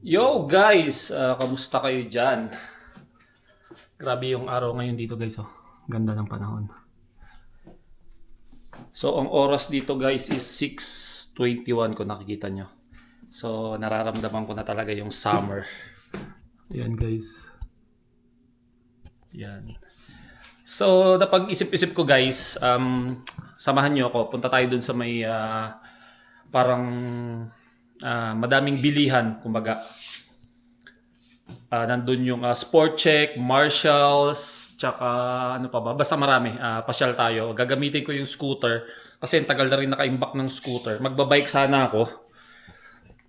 Yo guys, kamusta kayo dyan? Grabe yung araw ngayon dito guys, oh. Ganda ng panahon. So ang oras dito guys is 6:21 kung nakikita nyo. So nararamdaman ko na talaga yung summer. Yan guys. Yan. So napag-isip-isip ko guys, samahan nyo ako. Punta tayo dun sa may parang madaming bilihan, kumbaga. Nandun yung Sport Check, Marshalls, tsaka ano pa ba? Basta marami. Pasyal tayo. Gagamitin ko yung scooter kasi ang tagal na rin naka-imbak ng scooter. Magbabike sana ako.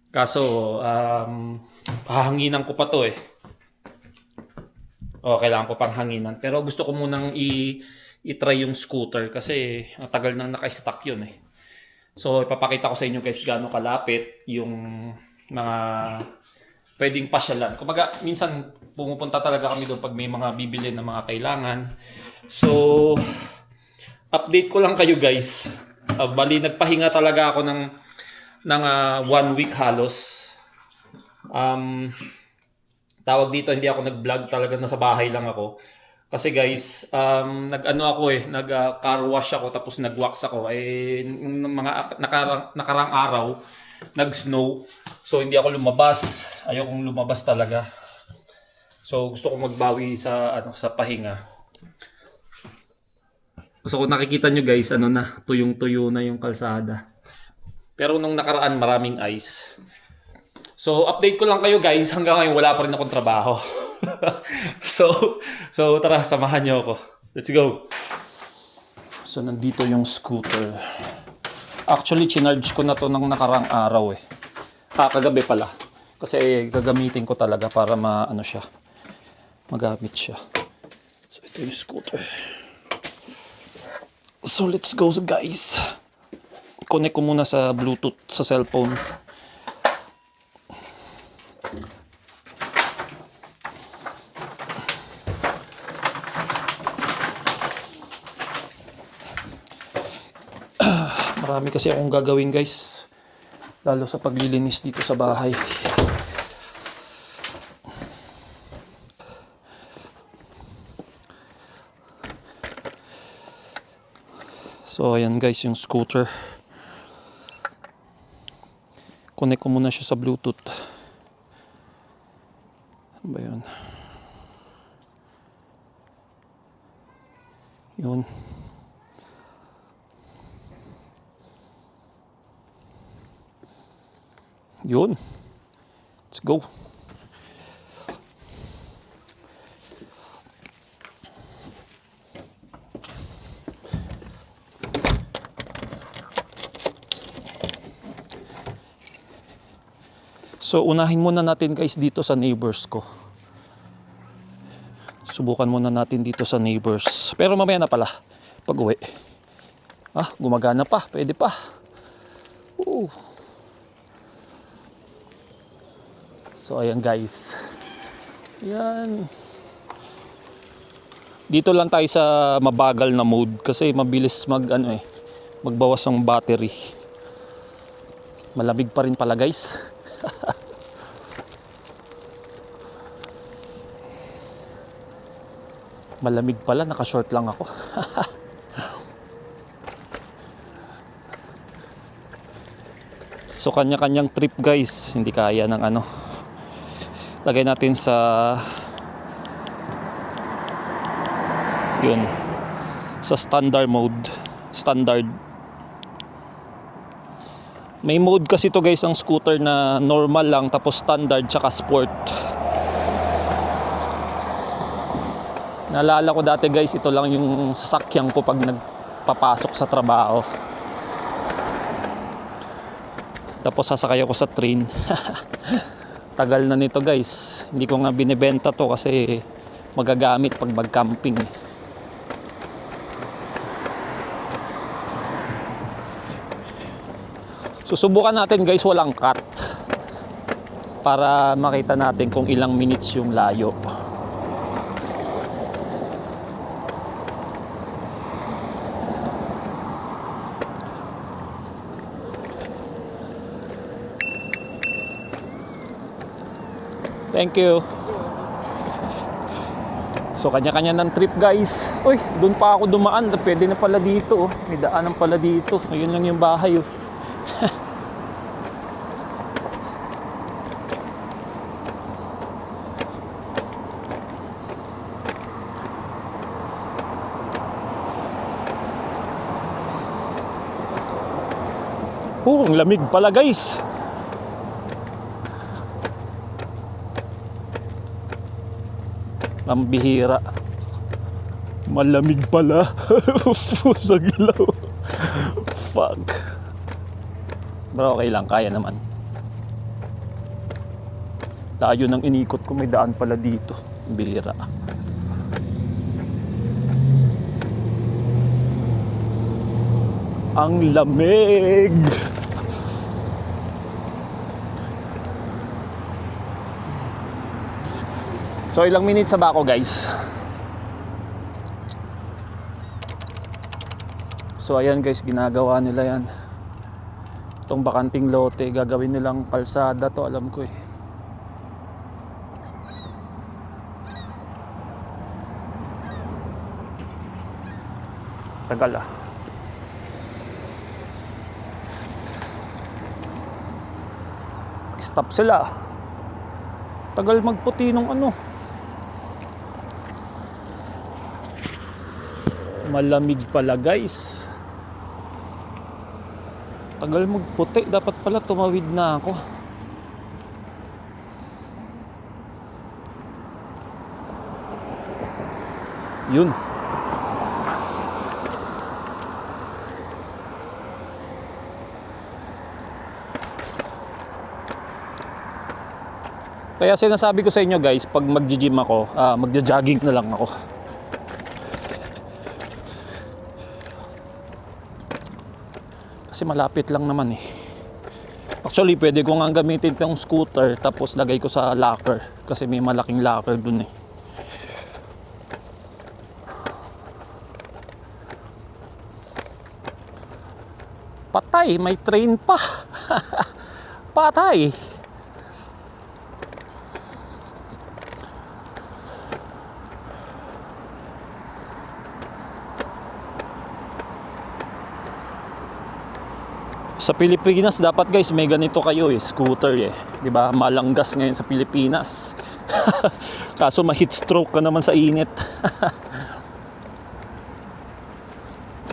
Kaso, hahanginan ko pa to eh. Kailangan ko pang hanginan. Pero gusto ko munang i-try yung scooter kasi ang tagal nang naka-stock yun eh. So, ipapakita ko sa inyo guys gaano kalapit yung mga pwedeng pasyalan. Kumbaga, minsan pumupunta talaga kami doon pag may mga bibili na mga kailangan. So, update ko lang kayo guys. Bali, nagpahinga talaga ako ng 1 week halos. Tawag dito, hindi ako nag-vlog talaga, nasa bahay lang ako. Kasi guys, nag-ano ako nag-car wash ako tapos nag-wax ako. Mga nakarang araw, nag-snow. So hindi ako lumabas. Ayokong lumabas talaga. So gusto ko magbawi sa pahinga. So kung nakikita nyo guys, tuyong-tuyo na yung kalsada. Pero nung nakaraan, maraming ice. So update ko lang kayo guys, hanggang ngayon wala pa rin akong trabaho. so tara, samahan niyo ako. Let's go. So nandito yung scooter. Actually, chinarge ko na to ng nakarang araw eh. Kagabi pala. Kasi gagamitin ko talaga para magamit siya. So ito yung scooter. So let's go guys. Connect ko muna sa Bluetooth sa cellphone. Marami kasi akong gagawin guys, lalo sa paglilinis dito sa bahay. So ayan guys yung scooter. Connect ko muna siya sa Bluetooth. Ano ba yun? Yun. Yun. Let's go. So unahin muna natin guys dito sa neighbors ko. Subukan muna natin dito sa neighbors. Pero mamaya na pala pag uwi. Gumagana pa. Pwede pa. So ayan guys. Yan. Dito lang tayo sa mabagal na mode kasi mabilis magbawas ang battery. Malamig pa rin pala guys. Malamig pala, naka-short lang ako. So kanya-kanyang trip guys, hindi kaya ng lagay natin sa standard mode. Standard. May mode kasi to guys ang scooter na normal lang, tapos standard tsaka sport. Naalala ko dati guys, ito lang yung sasakyan ko pag nagpapasok sa trabaho. Tapos sasakay ako sa train. Tagal na nito guys. Hindi ko nga binibenta to kasi magagamit pag mag-camping. Susubukan natin guys walang cut para makita natin kung ilang minutes yung layo. Thank you. So kanya-kanya ng trip guys. Uy, doon pa ako dumaan. Pwede na pala dito. May daanan pala dito. Ayun lang yung bahay. Ang lamig pala guys. Ang bihira. Malamig pala. Sa gilaw. Fuck. Bro, okay lang. Kaya naman. Tayo nang inikot ko. May daan pala dito. Bihira. Ang lamig. So ilang minutes ba ako guys? So ayan guys, ginagawa nila yan. Itong bakanting lote, gagawin nilang kalsada to, alam ko eh. Tagal ah. Stop sila. Tagal magputi nung ano. Malamig pala guys. Tagal magputi. Dapat pala tumawid na ako. Yun. Kaya sinasabi ko sa inyo guys, pag magji-gym ako, magja-jogging na lang ako. Kasi malapit lang naman eh. Actually, pwede ko nga gamitin yung scooter tapos lagay ko sa locker. Kasi may malaking locker dun eh. Patay, may train pa. Patay. Sa Pilipinas dapat guys may ganito kayo eh, scooter eh. 'Di ba? Malanggas ngayon sa Pilipinas. Kaso ma-heat stroke ka naman sa init.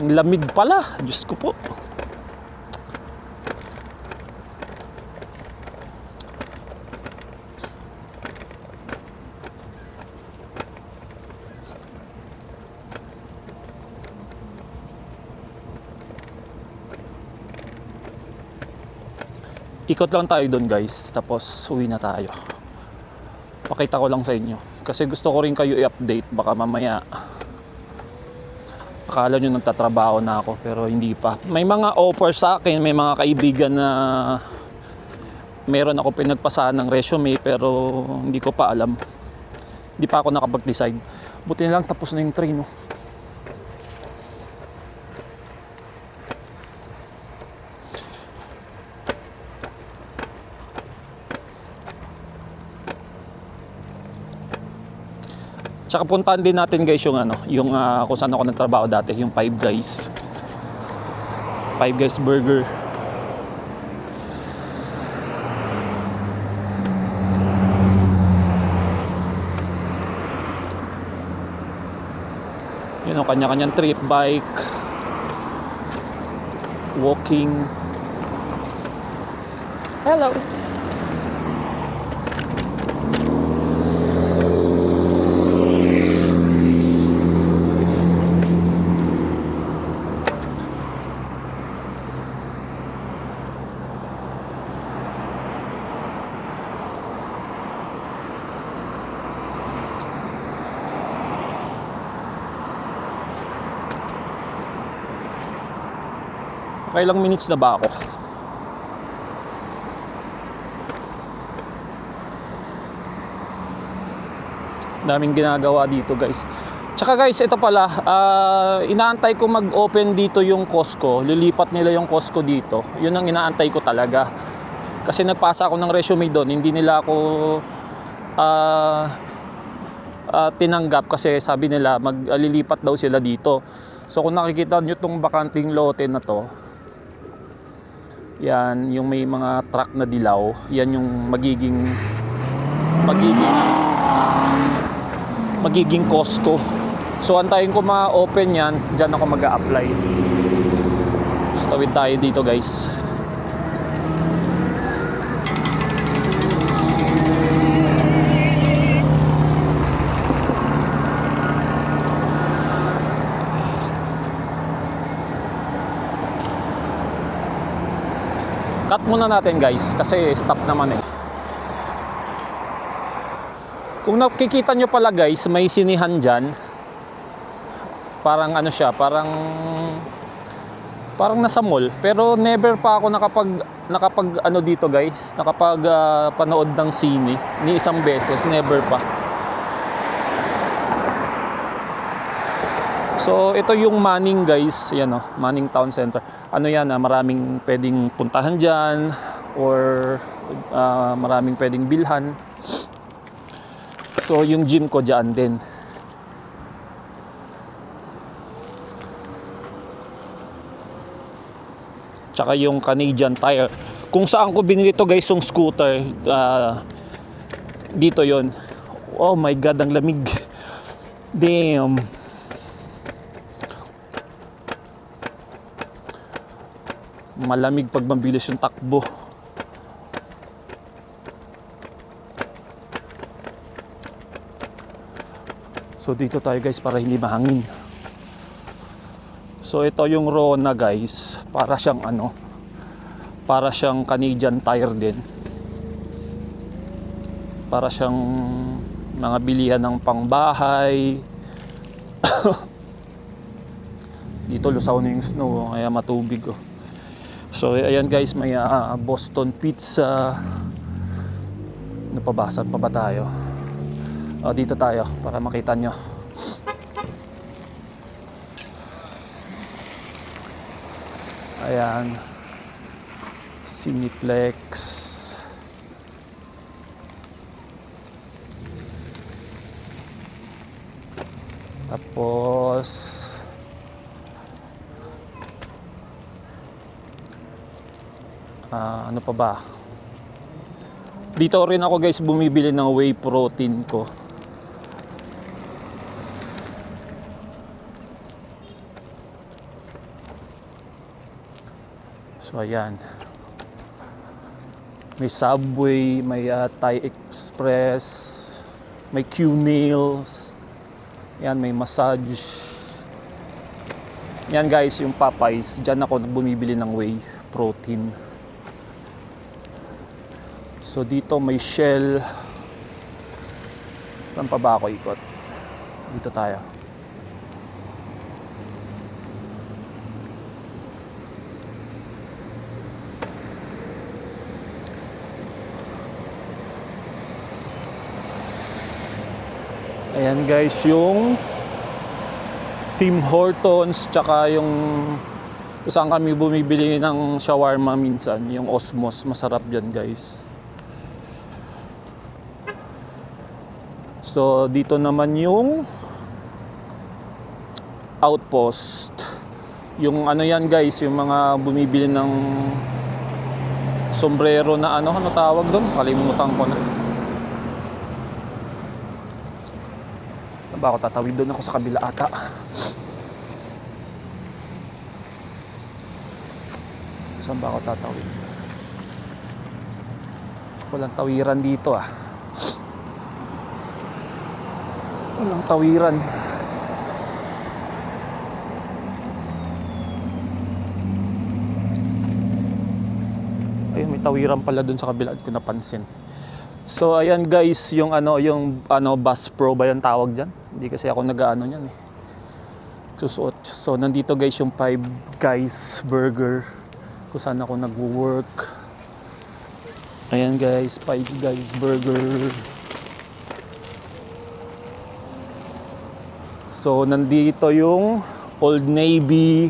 Ang lamig pala, Diyos ko po. Ikot lang tayo doon guys, tapos uwi na tayo. Pakita ko lang sa inyo. Kasi gusto ko rin kayo i-update. Baka mamaya akala nyo nagtatrabaho na ako, pero hindi pa. May mga offer sa akin, may mga kaibigan na meron ako pinagpasahan ng resume, pero hindi ko pa alam. Hindi pa ako nakapag-decide. Buti na lang tapos na yung train. No? Tsaka puntahan din natin guys yung ano, yung kung saan ako nagtrabaho dati, yung Five Guys. Five Guys Burger. Yun ang kanya-kanyang trip, bike, walking. Hello. Kailang minutes na ba ako? Daming ginagawa dito guys. Tsaka guys, ito pala, inaantay ko mag-open dito yung Costco. Lilipat nila yung Costco dito. Yun ang inaantay ko talaga. Kasi nagpasa ako ng resume doon, hindi nila ako tinanggap kasi sabi nila maglilipat daw sila dito. So kung nakikita nyo itong bakanting lote na to, yan yung may mga truck na dilaw, yan yung magiging Costco. So antayin ko ma-open yan, dyan ako mag-a-apply. So tawid tayo dito guys. Cut muna natin guys kasi stop naman eh. Kung nakikita nyo pala guys, may sinihan dyan. Parang ano siya, parang nasa mall. Pero never pa ako nakapag ano dito guys, panood ng sine ni isang beses, never pa. So ito yung Manning guys, yan oh, Manning Town Center. Ano yan, maraming pwedeng puntahan dyan or maraming pwedeng bilhan. So yung gym ko dyan din. Tsaka yung Canadian Tire. Kung saan ko binili to guys, yung scooter, dito yon. Oh my god, ang lamig. Damn. Malamig pag mabilis yung takbo. So dito tayo guys para hindi mahangin. So ito yung Rona guys, para siyang ano, para siyang Canadian Tire din. Para siyang mga bilihan ng pangbahay. Dito lusaw na yung snow, kaya matubig oh. So ayan guys, may Boston Pizza. Ano pa ba? Saan pa ba tayo? Dito tayo para makita nyo. Ayan, Cineplex. Tapos ano pa ba? Dito rin ako guys bumibili ng whey protein ko. So ayan. May Subway, may Thai Express, may Q-Nails. Yan, may massage. Yan guys, yung Popeyes. Diyan ako bumibili ng whey protein. So dito may Shell. Saan pa ba ako ikot? Dito tayo. Ayan guys, yung Tim Hortons, tsaka yung saan kami bumibili ng shawarma minsan, yung Osmos, masarap dyan guys. So dito naman yung Outpost. Yung ano yan guys, yung mga bumibili ng sombrero na ano tawag doon? Kalimutan ko na. Ba ako tatawid doon, ako sa kabila ata. Saan ba ako tatawid? Walang tawiran dito ah. Walang tawiran. Ay, may tawiran pala doon sa kabila, hindi ko napansin. So ayan guys, yung Bass Pro ba yung tawag diyan? Hindi kasi ako nag-aano niyan eh. Susuot. So nandito guys yung Five Guys Burger kung saan ako nagwo-work. Ayan guys, Five Guys Burger. So nandito yung Old Navy.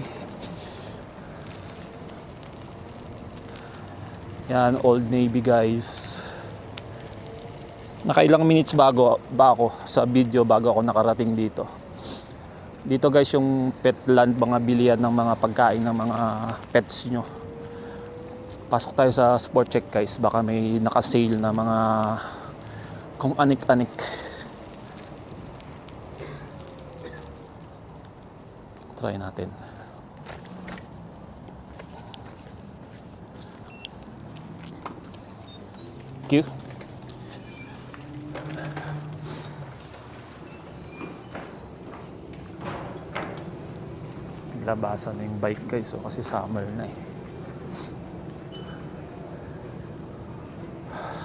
Yan, Old Navy guys. Nakailang minutes ba ako sa video bago ako nakarating dito. Dito guys yung Petland, mga bilihan ng mga pagkain ng mga pets nyo. Pasok tayo sa sport check guys, baka may naka-sale na mga kung anik-anik. Try natin. Thank you. Labasan na yung bike guys, so kasi summer na eh.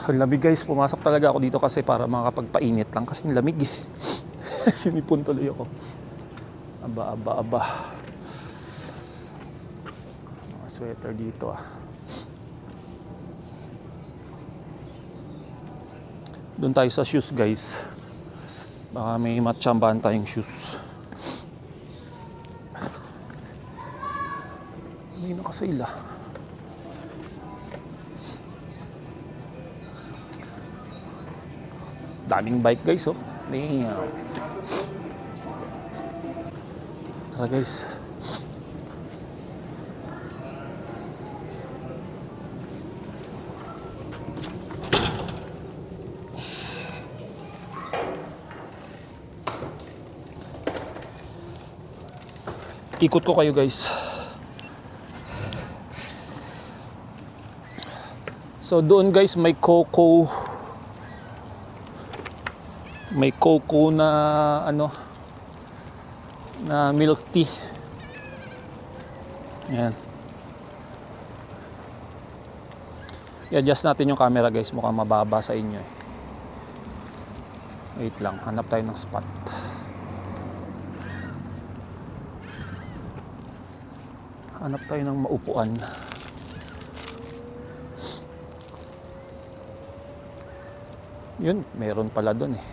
Ang lamig guys, pumasok talaga ako dito kasi para makapagpainit lang kasi yung lamig eh. Sinipon tuloy ako. Aba. Mga sweater dito ah. Doon tayo sa shoes guys. Baka may matsambahan tayong shoes. May naka-sale ah. Daming bike guys oh. Damn. Tara guys. Ikot ko kayo guys. So doon guys may cocoa na ano na milk tea. Yan. I-adjust natin yung camera guys, mukhang mababa sa inyo eh. Wait lang, hanap tayo ng spot. Hanap tayo ng maupuan. Yun, meron pala doon eh.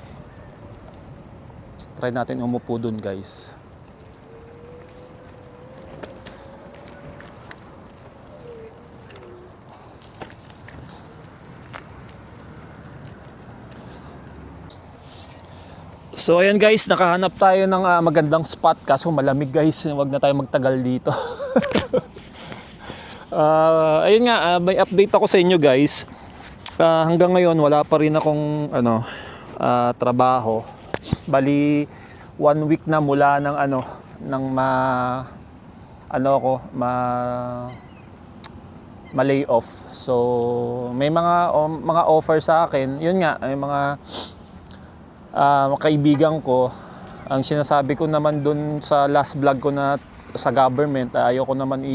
Try natin umupo doon guys. So ayan guys, nakahanap tayo ng magandang spot kaso malamig guys. Huwag na tayo magtagal dito. Ayun nga, may update ako sa inyo guys. Hanggang ngayon wala pa rin akong trabaho. Bali 1 week na mula ng ma-lay off. So may mga offer sa akin. Yun nga, may mga kaibigan ko. Ang sinasabi ko naman dun sa last vlog ko na sa government, ayoko naman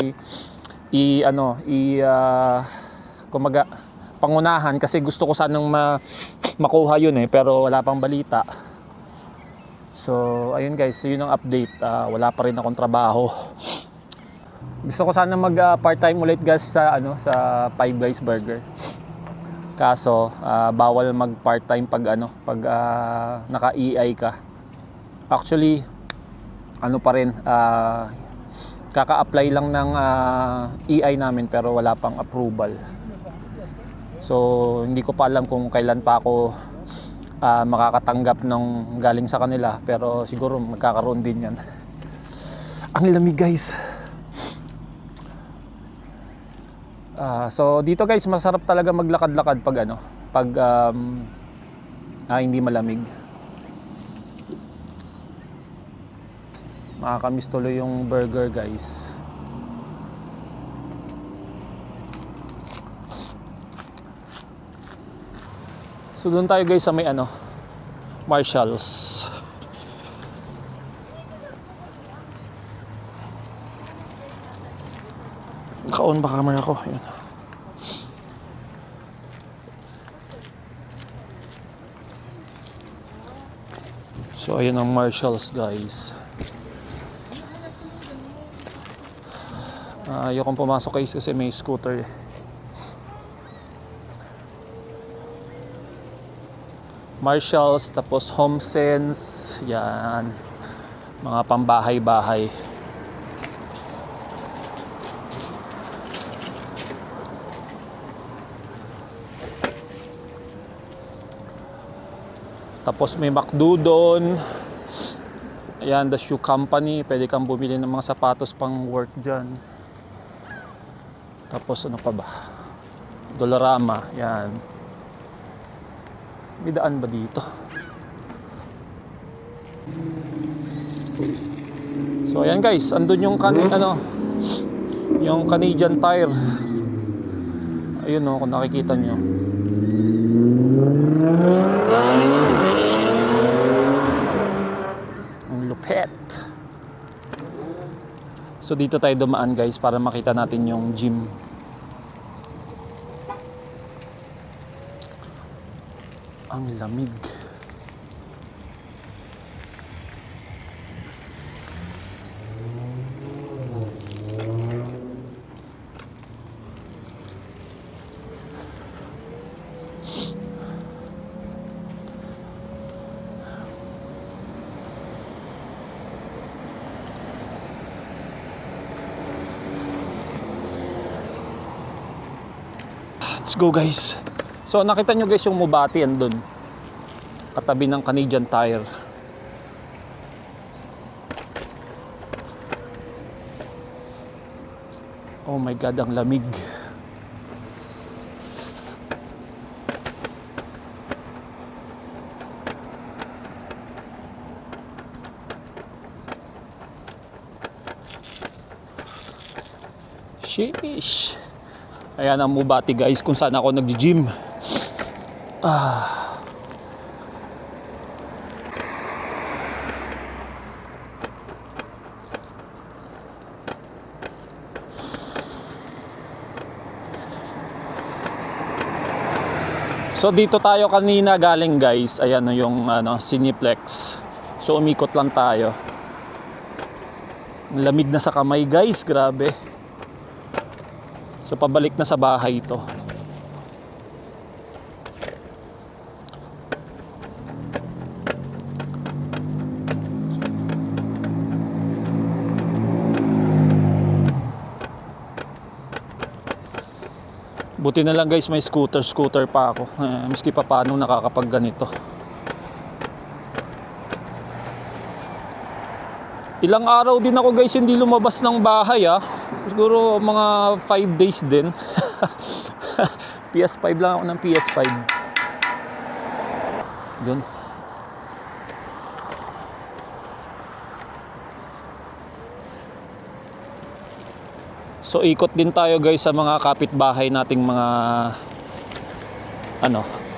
kumaga pangunahan kasi gusto ko sanang makuha yun eh, pero wala pang balita. So ayun guys, yun ang update. Wala pa rin akong trabaho. Gusto ko sana mag part-time ulit guys sa Five Guys Burger. Kaso bawal mag part-time pag naka-EI ka. Actually pa rin, kaka-apply lang ng EI namin pero wala pang approval. So hindi ko pa alam kung kailan pa ako makakatanggap ng galing sa kanila, pero siguro magkakaroon din yan. Ang lamig guys. So dito guys, masarap talaga maglakad-lakad pag hindi malamig. Makakamiss tuloy yung burger guys. So doon tayo guys sa may Marshalls. Naka-on ba camera ko? Yun. So ayun ang Marshalls guys. Ayokong pumasok guys kasi may scooter. Marshalls, tapos HomeSense, yan, mga pambahay-bahay. Tapos may McDo doon. Ayan, the shoe company. Pwede kang bumili ng mga sapatos pang work dyan. Tapos ano pa ba? Dollarama. Yan. May daan ba dito? So ayan guys, andun yung yung Canadian Tire. Ayun o, kung nakikita nyo. Ang lupet. So dito tayo dumaan guys para makita natin yung gym. Ang lamig. Let's go guys. So nakita nyo guys yung Mubati andun. Katabi ng Canadian Tire. Oh my God, ang lamig. Sheesh. Ayan ang Mubati guys kung saan ako nag-gym. So dito tayo kanina galing guys. Ayan yung Cineplex. So umikot lang tayo. Lamig na sa kamay guys, grabe. So pabalik na sa bahay ito. Buti na lang guys may scooter pa ako. Miski pa paano nakakapag ganito. Ilang araw din ako guys hindi lumabas ng bahay Siguro mga 5 days din. PS5 lang ako ng PS5. Doon. So ikot din tayo guys sa mga kapitbahay nating mga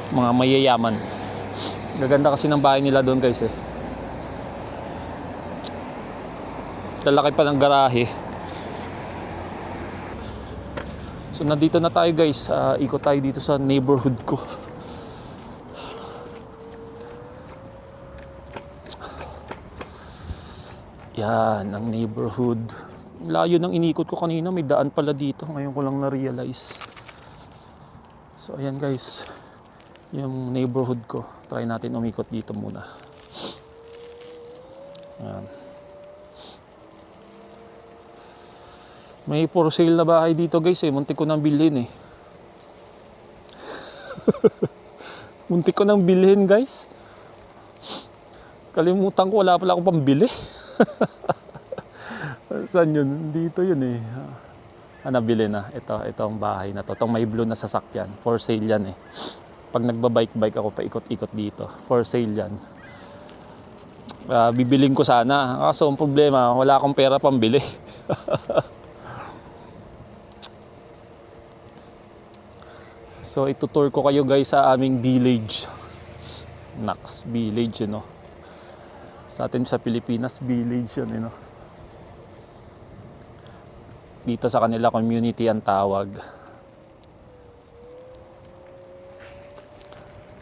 mga mayayaman. Gaganda kasi ng bahay nila doon guys Lalaki pa ng garahe. So nandito na tayo guys, ikot tayo dito sa neighborhood ko. Yan, ang neighborhood. Layo ng inikot ko kanina, may daan pala dito. Ngayon ko lang na-realize. So ayan guys, yung neighborhood ko. Try natin umikot dito muna. Ayan. May for sale na bahay dito guys Muntik ko nang bilhin Muntik ko nang bilhin guys. Kalimutan ko, wala pala akong pambili. Saan yun? Dito yun nabili na. Ito ang bahay na to. Itong may blue na sasakyan. For sale yan Pag nagbabike-bike ako paikot-ikot dito. For sale yan. Bibiling ko sana. Kaso ang problema, wala akong pera pambili. So itutour ko kayo guys sa aming village. Nax Village Sa atin sa Pilipinas, village yan Dito sa kanila community ang tawag.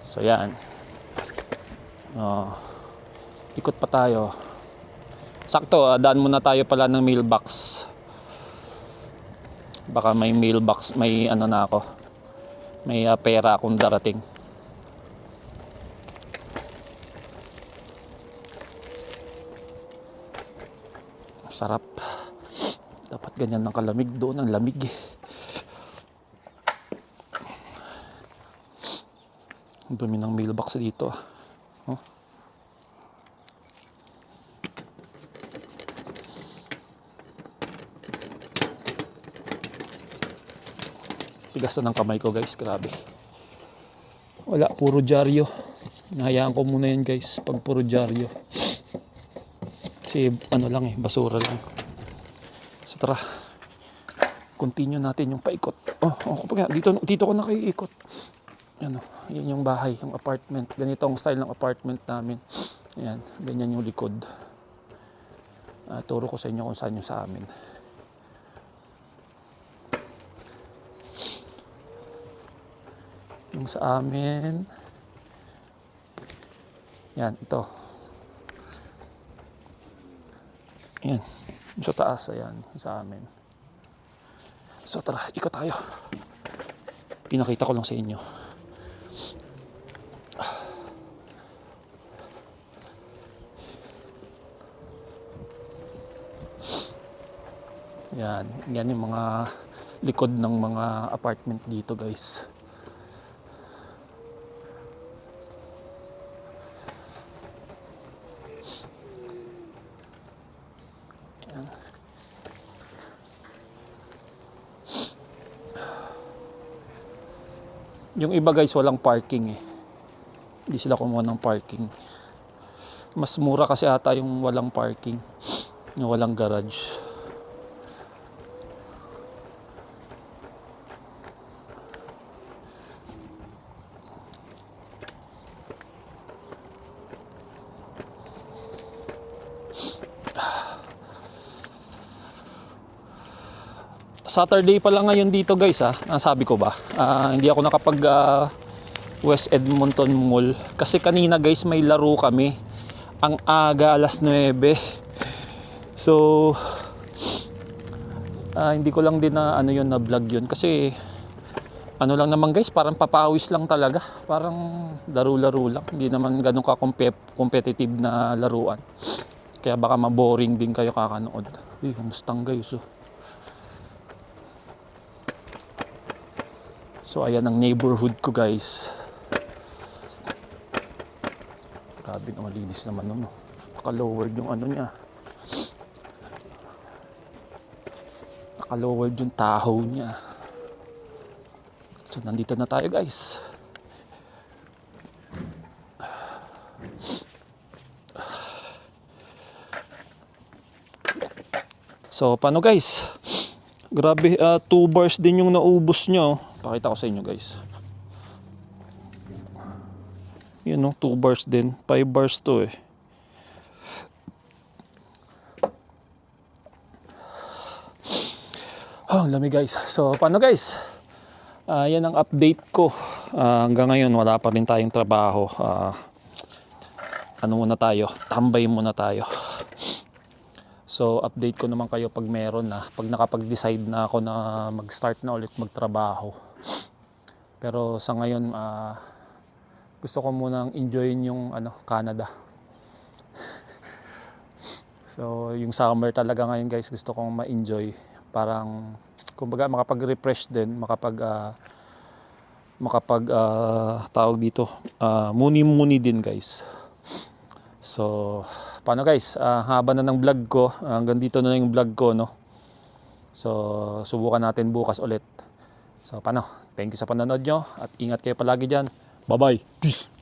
So yan. Ikot pa tayo. Sakto, daan muna tayo pala ng mailbox. Baka may mailbox, may na ako. May pera akong darating. Sarap. Dapat ganyan ng kalamig doon. Ang lamig Ang dumi ng mailbox dito Oh. Tigas na ng kamay ko guys, grabe. Wala, puro dyaryo. Nahayaan ko muna yan guys, pag puro dyaryo. Kasi ano lang basura lang. So tara, continue natin yung paikot. Kapag dito ko na kayo ikot. Ano, yun yung bahay, yung apartment. Ganito ang style ng apartment namin. Ayan, ganyan yung likod. Turo ko sa inyo kung saan yung sa amin. Yung sa amin. Yan, ito. Yan, yung sa taas, ayan, yung sa amin. So tara, ikot tayo. Pinakita ko lang sa inyo. Yan yung mga likod ng mga apartment dito guys. Yan. Yung iba guys walang parking Hindi sila kumuha ng parking. Mas mura kasi ata yung walang parking, yung walang garage. Saturday pa lang ngayon dito guys sabi ko ba, hindi ako nakapag West Edmonton Mall kasi kanina guys may laro kami ang aga, alas 9. So hindi ko lang din na na vlog yun kasi ano lang naman guys, parang papawis lang talaga, parang laro-laro lang, hindi naman ganun ka competitive na laruan, kaya baka maboring din kayo kakanood. Mustang guys So ayan ang neighborhood ko guys. Grabe na malinis naman Naka-lowered yung niya. Naka-lowered yung taho niya. So nandito na tayo guys. So paano guys? Grabe, 2 bars din yung naubos nyo. Pakita ko sa inyo guys. Yun 2 bars din. 5 bars to lamig guys. So paano guys? Yan ang update ko. Hanggang ngayon wala pa rin tayong trabaho. Muna tayo? Tambay muna tayo. So update ko naman kayo pag meron na. Pag nakapag-decide na ako na mag-start na ulit magtrabaho. Pero sa ngayon gusto ko munang enjoyin yung Canada. So yung summer talaga ngayon guys gusto kong ma-enjoy. Parang kumbaga makapag-refresh din, tawag dito, muni-muni din guys. So paano guys, haba na ng vlog ko, hanggang dito na yung vlog ko So subukan natin bukas ulit. So paano, thank you sa panonood nyo at ingat kayo palagi dyan. Bye bye, peace.